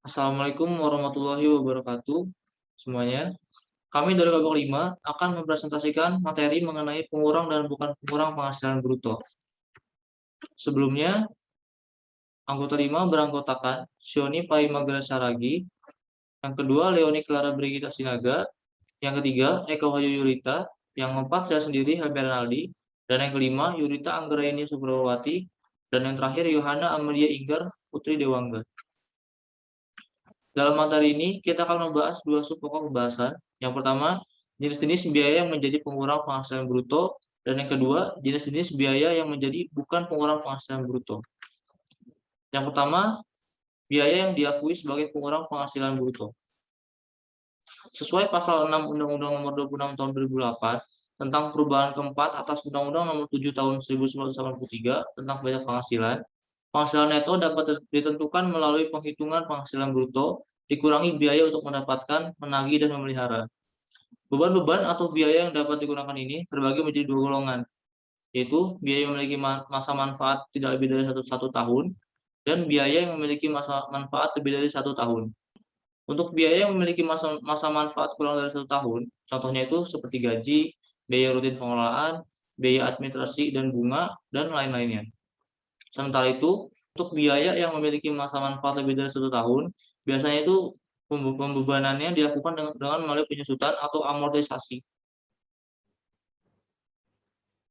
Assalamualaikum warahmatullahi wabarakatuh semuanya. Kami dari kelompok 5 akan mempresentasikan materi mengenai pengurang dan bukan pengurang penghasilan bruto. Sebelumnya, anggota 5 beranggotakan Sioni Paimagra Saragi, yang kedua Leoni Clara Brigita Sinaga, yang ketiga Eka Wahyu Yurita, yang keempat saya sendiri Helmi Renaldi, dan yang kelima Yurita Anggraini Subrowati, dan yang terakhir Yohana Amelia Inggar Putri Dewangga. Dalam materi ini, kita akan membahas dua sub pokok pembahasan. Yang pertama, jenis-jenis biaya yang menjadi pengurang penghasilan bruto, dan yang kedua, jenis-jenis biaya yang menjadi bukan pengurang penghasilan bruto. Yang pertama, biaya yang diakui sebagai pengurang penghasilan bruto. Sesuai pasal 6 Undang-Undang Nomor 26 Tahun 2008 tentang perubahan keempat atas Undang-Undang Nomor 7 Tahun 1983 tentang pajak penghasilan, penghasilan neto dapat ditentukan melalui penghitungan penghasilan bruto dikurangi biaya untuk mendapatkan, menagih, dan memelihara. Beban-beban atau biaya yang dapat digunakan ini terbagi menjadi dua golongan, yaitu biaya yang memiliki masa manfaat tidak lebih dari satu tahun dan biaya yang memiliki masa manfaat lebih dari 1 tahun. Untuk biaya yang memiliki masa manfaat kurang dari 1 tahun, contohnya itu seperti gaji, biaya rutin pengelolaan, biaya administrasi dan bunga, dan lain-lainnya. Sementara itu, untuk biaya yang memiliki masa manfaat lebih dari 1 tahun, biasanya itu pembebanannya dilakukan dengan melalui penyusutan atau amortisasi.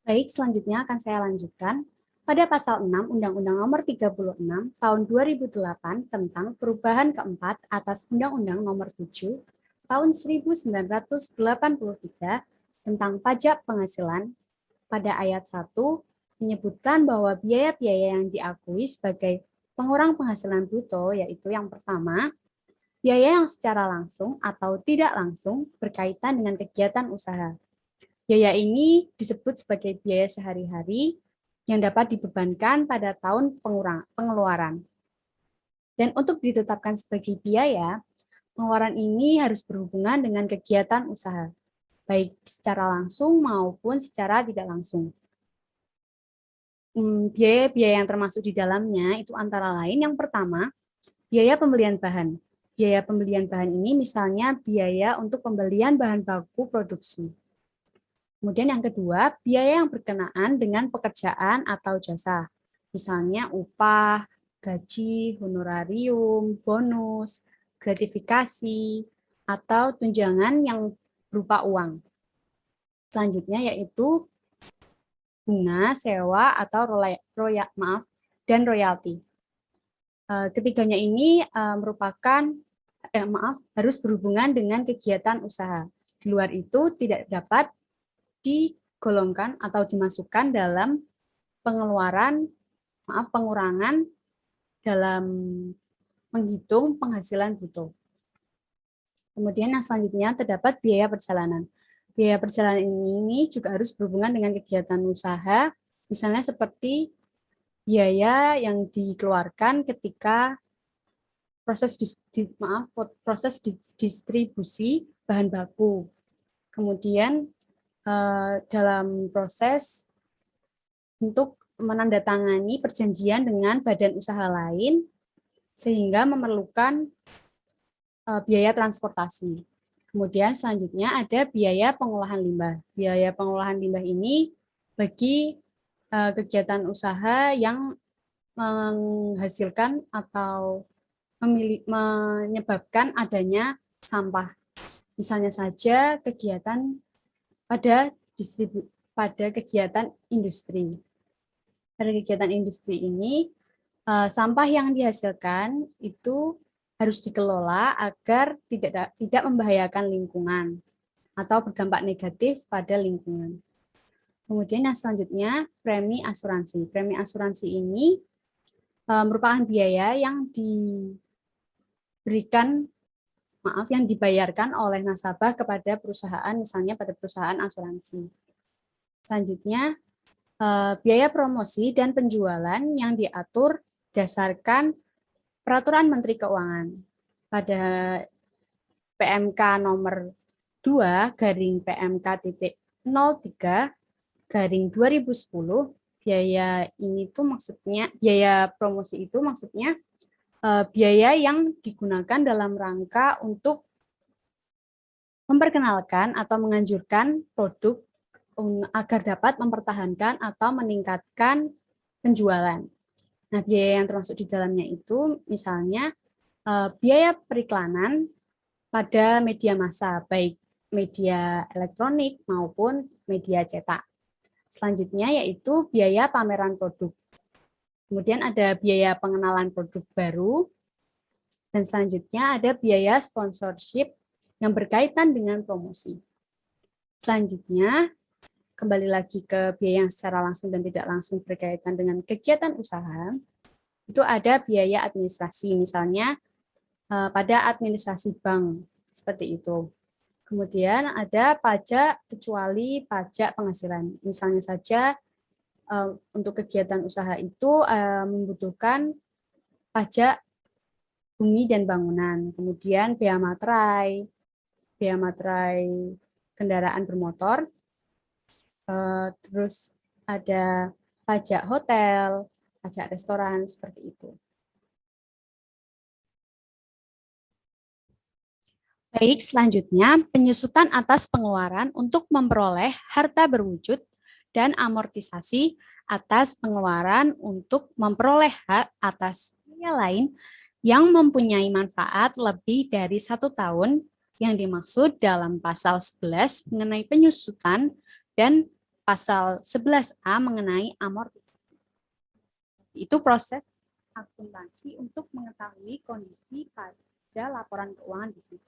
Baik, selanjutnya akan saya lanjutkan. Pada pasal 6 Undang-Undang Nomor 36 Tahun 2008 tentang perubahan keempat atas Undang-Undang Nomor 7 Tahun 1983 tentang pajak penghasilan, pada ayat 1 menyebutkan bahwa biaya-biaya yang diakui sebagai pengurang penghasilan bruto, yaitu yang pertama, biaya yang secara langsung atau tidak langsung berkaitan dengan kegiatan usaha. Biaya ini disebut sebagai biaya sehari-hari yang dapat dibebankan pada tahun pengeluaran. Dan untuk ditetapkan sebagai biaya, pengeluaran ini harus berhubungan dengan kegiatan usaha, baik secara langsung maupun secara tidak langsung. Biaya-biaya yang termasuk di dalamnya itu antara lain yang pertama, biaya pembelian bahan. Biaya pembelian bahan ini misalnya biaya untuk pembelian bahan baku produksi. Kemudian yang kedua, biaya yang berkenaan dengan pekerjaan atau jasa. Misalnya upah, gaji, honorarium, bonus, gratifikasi, atau tunjangan yang berupa uang. Selanjutnya yaitu bunga, sewa, atau dan royalti. Ketiganya ini merupakan harus berhubungan dengan kegiatan usaha. Di luar itu tidak dapat digolongkan atau dimasukkan dalam pengurangan dalam menghitung penghasilan bruto. Kemudian yang selanjutnya terdapat biaya perjalanan. Biaya perjalanan ini juga harus berhubungan dengan kegiatan usaha, misalnya seperti biaya yang dikeluarkan ketika proses distribusi bahan baku. Kemudian dalam proses untuk menandatangani perjanjian dengan badan usaha lain sehingga memerlukan biaya transportasi. Kemudian selanjutnya ada biaya pengolahan limbah. Biaya pengolahan limbah ini bagi kegiatan usaha yang menghasilkan atau menyebabkan adanya sampah. Misalnya saja kegiatan pada kegiatan industri. Pada kegiatan industri ini, sampah yang dihasilkan itu harus dikelola agar tidak membahayakan lingkungan atau berdampak negatif pada lingkungan. Kemudian yang selanjutnya, premi asuransi. Premi asuransi ini merupakan biaya yang dibayarkan oleh nasabah kepada perusahaan, misalnya pada perusahaan asuransi. Selanjutnya, biaya promosi dan penjualan yang diatur berdasarkan Peraturan Menteri Keuangan. Pada PMK nomor 2/PMK.03/2010, biaya promosi itu maksudnya biaya yang digunakan dalam rangka untuk memperkenalkan atau menganjurkan produk agar dapat mempertahankan atau meningkatkan penjualan. Nah, biaya yang termasuk di dalamnya itu misalnya biaya periklanan pada media massa, baik media elektronik maupun media cetak. Selanjutnya yaitu biaya pameran produk. Kemudian ada biaya pengenalan produk baru, dan selanjutnya ada biaya sponsorship yang berkaitan dengan promosi. Selanjutnya, kembali lagi ke biaya yang secara langsung dan tidak langsung berkaitan dengan kegiatan usaha, itu ada biaya administrasi, misalnya pada administrasi bank, seperti itu. Kemudian ada pajak kecuali pajak penghasilan. Misalnya saja untuk kegiatan usaha itu membutuhkan pajak bumi dan bangunan, kemudian bea materai kendaraan bermotor, terus ada pajak hotel, pajak restoran, seperti itu. Baik, selanjutnya penyusutan atas pengeluaran untuk memperoleh harta berwujud dan amortisasi atas pengeluaran untuk memperoleh hak atas biaya lain yang mempunyai manfaat lebih dari 1 tahun yang dimaksud dalam pasal 11 mengenai penyusutan dan pasal 11A mengenai amortisasi. Itu proses akuntansi untuk mengetahui kondisi pada laporan keuangan bisnis.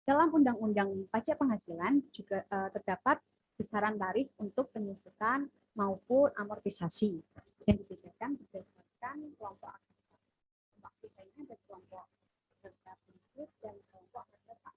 Dalam Undang-Undang Pajak Penghasilan juga terdapat besaran tarif untuk penyusutan maupun amortisasi yang dibedakan berdasarkan kelompok aktivitas. Kelompok aktivitasnya ada kelompok harta berwujud dan kelompok harta tak.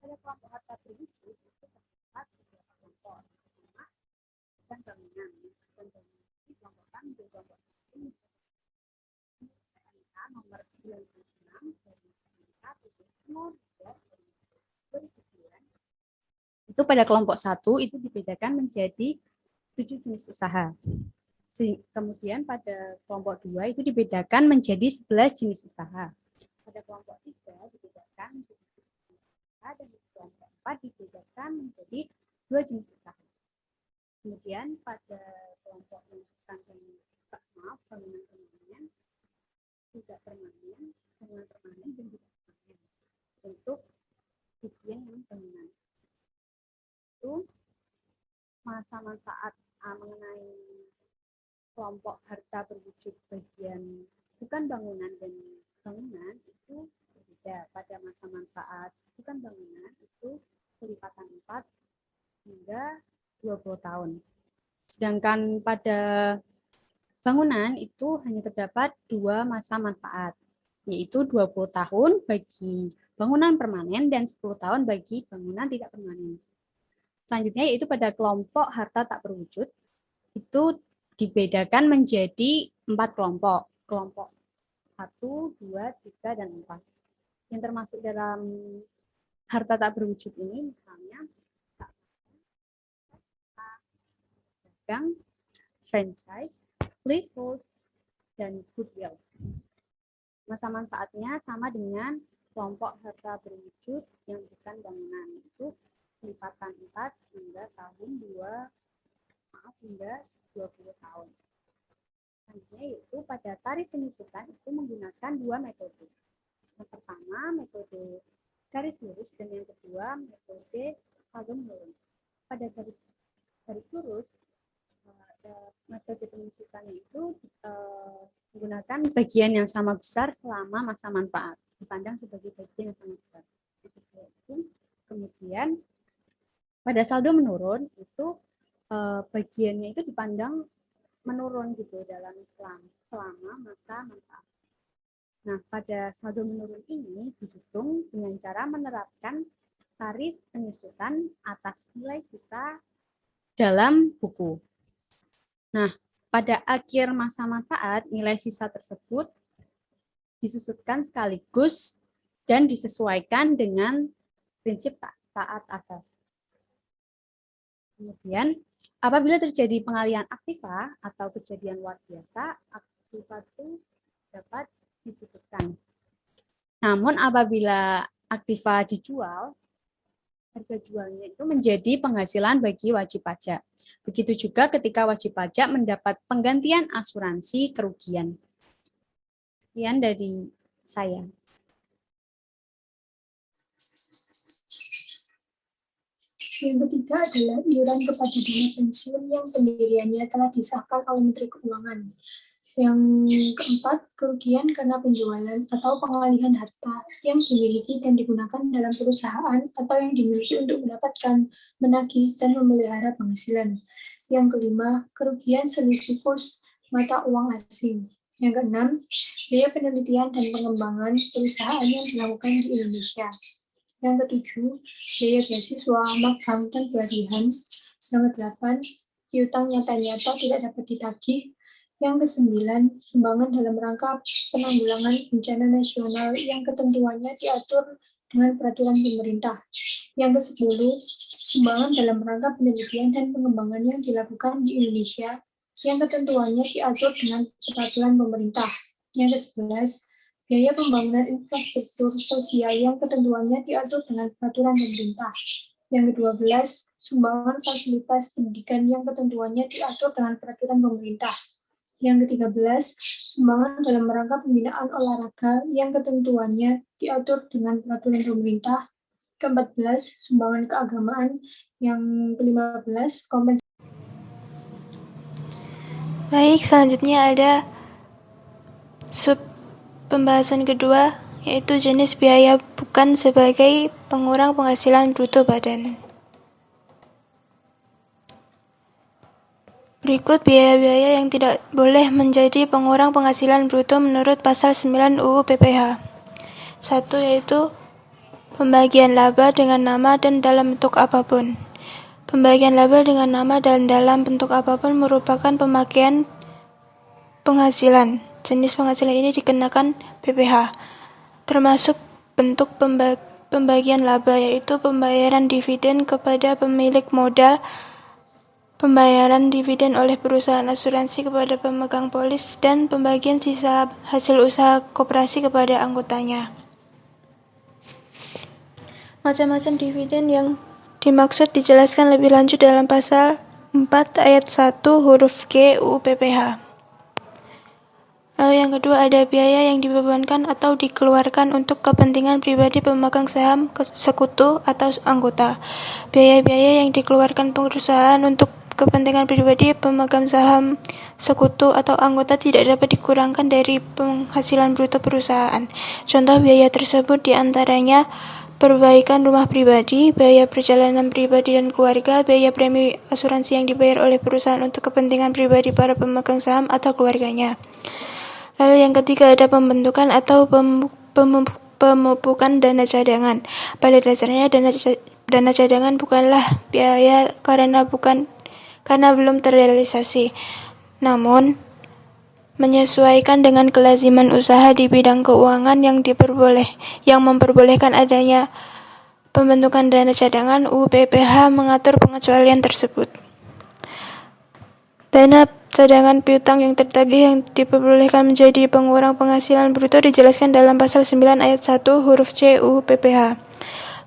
Pada kelompok harta berwujud itu terdapat beberapa kelompok, rumah dan bangunan. Dan bangunan ini dikelompokkan menjadi kelompok satu nomor 96 dari nomor itu pada kelompok 1 itu dibedakan menjadi 7 jenis usaha. Kemudian pada kelompok 2 itu dibedakan menjadi 11 jenis usaha. Pada kelompok 3 dibedakan menjadi 7 jenis usaha dan di kelompok 4 dibedakan menjadi 2 jenis usaha. Kemudian pada kelompok yang bangunan permanen, tidak permanen, bangunan permanen dan tidak permanen untuk tujuan yang bangunan. Itu masa manfaat mengenai kelompok harta berwujud bagian bukan bangunan dan bangunan itu berbeda. Pada masa manfaat bukan bangunan itu kelipatan 4 hingga 20 tahun. Sedangkan pada bangunan itu hanya terdapat 2 masa manfaat, yaitu 20 tahun bagi bangunan permanen dan 10 tahun bagi bangunan tidak permanen. Selanjutnya yaitu pada kelompok harta tak berwujud, itu dibedakan menjadi 4 kelompok. Kelompok 1, 2, 3, dan 4. Yang termasuk dalam harta tak berwujud ini misalnya dagang, franchise, leasehold, dan goodwill. Masa manfaatnya sama dengan kelompok harta berwujud yang bukan bangunan, itu kelipatan 4 hingga hingga 20 tahun. Selanjutnya yaitu pada tarif penyusutan itu menggunakan 2 metode. Yang pertama metode garis lurus dan yang kedua metode saldo menurun. Pada garis lurus metode penyusutannya itu menggunakan bagian yang sama besar selama masa manfaat, dipandang sebagai bagian yang sama besar. Kemudian pada saldo menurun itu bagiannya itu dipandang menurun gitu dalam selama masa manfaat. Nah, pada saldo menurun ini dihitung dengan cara menerapkan tarif penyusutan atas nilai sisa dalam buku. Nah, pada akhir masa manfaat, nilai sisa tersebut disusutkan sekaligus dan disesuaikan dengan prinsip taat asas. Kemudian, apabila terjadi pengalihan aktiva atau kejadian luar biasa, aktiva itu dapat disebutkan. Namun apabila aktiva dijual, harga jualnya itu menjadi penghasilan bagi wajib pajak. Begitu juga ketika wajib pajak mendapat penggantian asuransi kerugian. Sekian dari saya. Yang ketiga adalah iuran kepada dana pensiun yang pendiriannya telah disahkan oleh Menteri Keuangan. Yang keempat, kerugian karena penjualan atau pengalihan harta yang dimiliki dan digunakan dalam perusahaan atau yang dimiliki untuk mendapatkan, menagih, dan memelihara penghasilan. Yang kelima, kerugian selisih kurs mata uang asing. Yang keenam, biaya penelitian dan pengembangan perusahaan yang dilakukan di Indonesia. Yang ketujuh, biaya beasiswa, magang, dan pelatihan. Yang kedelapan, piutang nyata-nyata tidak dapat ditagih. Yang kesembilan, sumbangan dalam rangka penanggulangan bencana nasional yang ketentuannya diatur dengan peraturan pemerintah. Yang kesepuluh, sumbangan dalam rangka penelitian dan pengembangan yang dilakukan di Indonesia yang ketentuannya diatur dengan peraturan pemerintah. Yang kesebelas, biaya pembangunan infrastruktur sosial yang ketentuannya diatur dengan peraturan pemerintah. Yang ke-12, sumbangan fasilitas pendidikan yang ketentuannya diatur dengan peraturan pemerintah. Yang ke-13, sumbangan dalam rangka pembinaan olahraga yang ketentuannya diatur dengan peraturan pemerintah. Ke-14, sumbangan keagamaan. Yang ke-15, kompensasi. Baik, selanjutnya ada sub pembahasan kedua, yaitu jenis biaya bukan sebagai pengurang penghasilan bruto badan. Berikut biaya-biaya yang tidak boleh menjadi pengurang penghasilan bruto menurut pasal 9 UU PPh. 1. Yaitu pembagian laba dengan nama dan dalam bentuk apapun. Pembagian laba dengan nama dan dalam bentuk apapun merupakan pemakaian penghasilan. Jenis penghasilan ini dikenakan PPh, termasuk bentuk pembagian laba, yaitu pembayaran dividen kepada pemilik modal, pembayaran dividen oleh perusahaan asuransi kepada pemegang polis, dan pembagian sisa hasil usaha koperasi kepada anggotanya. Macam-macam dividen yang dimaksud dijelaskan lebih lanjut dalam pasal 4 ayat 1 huruf G UU PPh. Lalu yang kedua ada biaya yang dibebankan atau dikeluarkan untuk kepentingan pribadi pemegang saham, sekutu, atau anggota. Biaya-biaya yang dikeluarkan perusahaan untuk kepentingan pribadi pemegang saham, sekutu, atau anggota tidak dapat dikurangkan dari penghasilan bruto perusahaan. Contoh biaya tersebut diantaranya perbaikan rumah pribadi, biaya perjalanan pribadi dan keluarga, biaya premi asuransi yang dibayar oleh perusahaan untuk kepentingan pribadi para pemegang saham atau keluarganya. Lalu yang ketiga ada pembentukan atau pemupukan dana cadangan. Pada dasarnya dana cadangan bukanlah biaya karena belum terrealisasi, namun menyesuaikan dengan kelaziman usaha di bidang keuangan yang memperbolehkan adanya pembentukan dana cadangan. UU PPh mengatur pengecualian tersebut. Dana cadangan piutang yang tertagih yang diperbolehkan menjadi pengurang penghasilan bruto dijelaskan dalam pasal 9 ayat 1 huruf C UU PPh.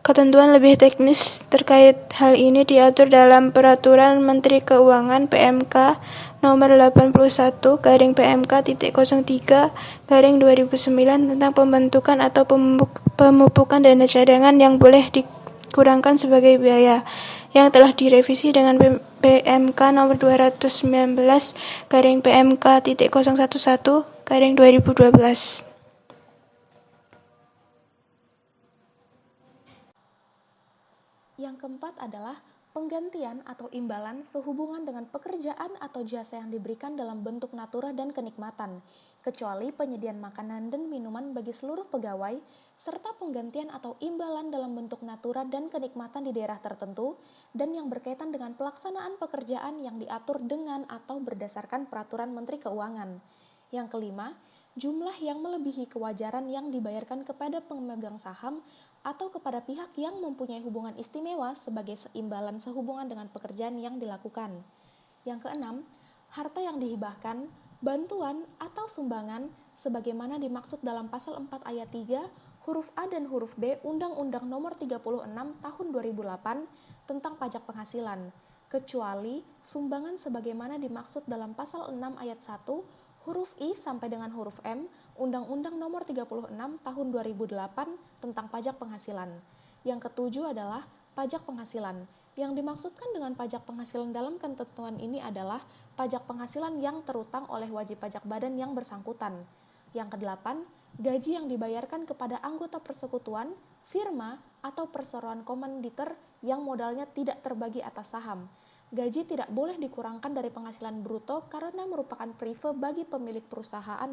Ketentuan lebih teknis terkait hal ini diatur dalam Peraturan Menteri Keuangan PMK nomor 81/PMK.03/2009 tentang pembentukan atau pemupukan dana cadangan yang boleh dikurangkan sebagai biaya, yang telah direvisi dengan PMK nomor 219/PMK.011/2012. Yang keempat adalah penggantian atau imbalan sehubungan dengan pekerjaan atau jasa yang diberikan dalam bentuk natura dan kenikmatan, kecuali penyediaan makanan dan minuman bagi seluruh pegawai, serta penggantian atau imbalan dalam bentuk natura dan kenikmatan di daerah tertentu, dan yang berkaitan dengan pelaksanaan pekerjaan yang diatur dengan atau berdasarkan peraturan Menteri Keuangan. Yang kelima, jumlah yang melebihi kewajaran yang dibayarkan kepada pemegang saham atau kepada pihak yang mempunyai hubungan istimewa sebagai imbalan sehubungan dengan pekerjaan yang dilakukan. Yang keenam, harta yang dihibahkan, bantuan atau sumbangan sebagaimana dimaksud dalam pasal 4 ayat 3, huruf A dan huruf B Undang-Undang Nomor 36 Tahun 2008 tentang pajak penghasilan, kecuali sumbangan sebagaimana dimaksud dalam pasal 6 ayat 1, huruf I sampai dengan huruf M Undang-Undang Nomor 36 Tahun 2008 tentang pajak penghasilan. Yang ketujuh adalah pajak penghasilan. Yang dimaksudkan dengan pajak penghasilan dalam ketentuan ini adalah pajak penghasilan yang terutang oleh wajib pajak badan yang bersangkutan. Yang kedelapan, gaji yang dibayarkan kepada anggota persekutuan, firma, atau perseroan komanditer yang modalnya tidak terbagi atas saham. Gaji tidak boleh dikurangkan dari penghasilan bruto karena merupakan prive bagi pemilik perusahaan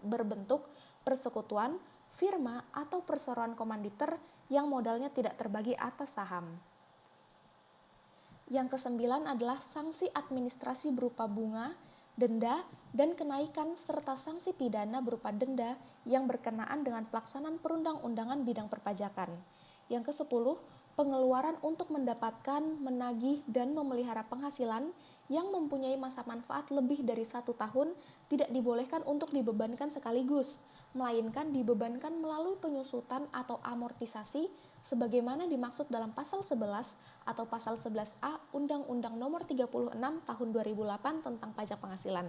berbentuk persekutuan, firma, atau perseroan komanditer yang modalnya tidak terbagi atas saham. Yang kesembilan adalah sanksi administrasi berupa bunga, denda, dan kenaikan serta sanksi pidana berupa denda yang berkenaan dengan pelaksanaan perundang-undangan bidang perpajakan. Yang kesepuluh, pengeluaran untuk mendapatkan, menagih, dan memelihara penghasilan yang mempunyai masa manfaat lebih dari 1 tahun tidak dibolehkan untuk dibebankan sekaligus, melainkan dibebankan melalui penyusutan atau amortisasi sebagaimana dimaksud dalam pasal 11 atau pasal 11A Undang-Undang Nomor 36 Tahun 2008 tentang pajak penghasilan.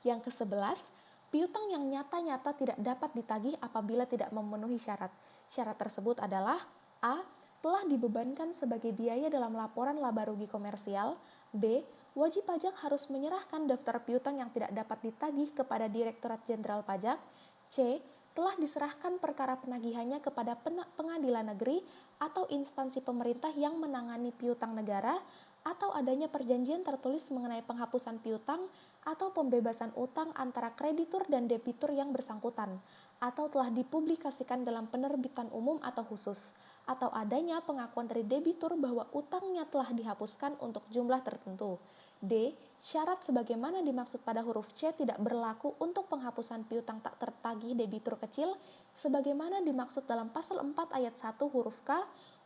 Yang ke-11, piutang yang nyata-nyata tidak dapat ditagih apabila tidak memenuhi syarat. Syarat tersebut adalah A. Telah dibebankan sebagai biaya dalam laporan laba rugi komersial. B. Wajib pajak harus menyerahkan daftar piutang yang tidak dapat ditagih kepada Direktorat Jenderal Pajak. C. Telah diserahkan perkara penagihannya kepada pengadilan negeri atau instansi pemerintah yang menangani piutang negara, atau adanya perjanjian tertulis mengenai penghapusan piutang atau pembebasan utang antara kreditur dan debitur yang bersangkutan, atau telah dipublikasikan dalam penerbitan umum atau khusus, atau adanya pengakuan dari debitur bahwa utangnya telah dihapuskan untuk jumlah tertentu. D. Syarat sebagaimana dimaksud pada huruf C tidak berlaku untuk penghapusan piutang tak tertagih debitur kecil sebagaimana dimaksud dalam pasal 4 ayat 1 huruf K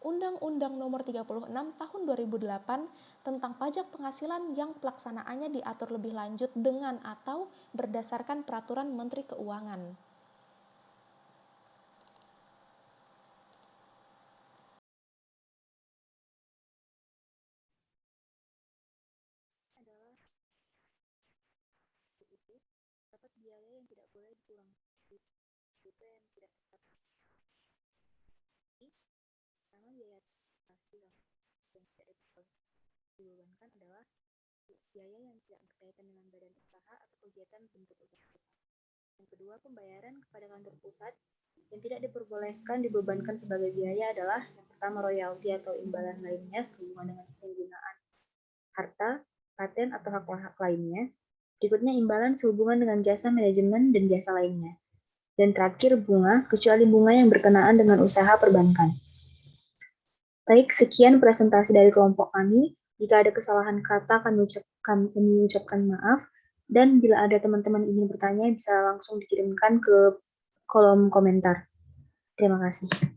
Undang-Undang Nomor 36 Tahun 2008 tentang pajak penghasilan yang pelaksanaannya diatur lebih lanjut dengan atau berdasarkan peraturan Menteri Keuangan. Dapat biaya yang tidak boleh dikurangkan itu yang tidak dapat karena biaya administrasi yang tidak dibebankan adalah biaya yang tidak berkaitan dengan badan usaha atau kegiatan bentuk usaha. Yang kedua, pembayaran kepada kantor pusat yang tidak diperbolehkan dibebankan sebagai biaya adalah yang pertama royalti atau imbalan lainnya sehubungan dengan penggunaan harta, paten atau hak lainnya. Berikutnya imbalan sehubungan dengan jasa manajemen dan jasa lainnya. Dan terakhir bunga, kecuali bunga yang berkenaan dengan usaha perbankan. Baik, sekian presentasi dari kelompok kami. Jika ada kesalahan kata, kami ucapkan maaf. Dan bila ada teman-teman ingin bertanya, bisa langsung dikirimkan ke kolom komentar. Terima kasih.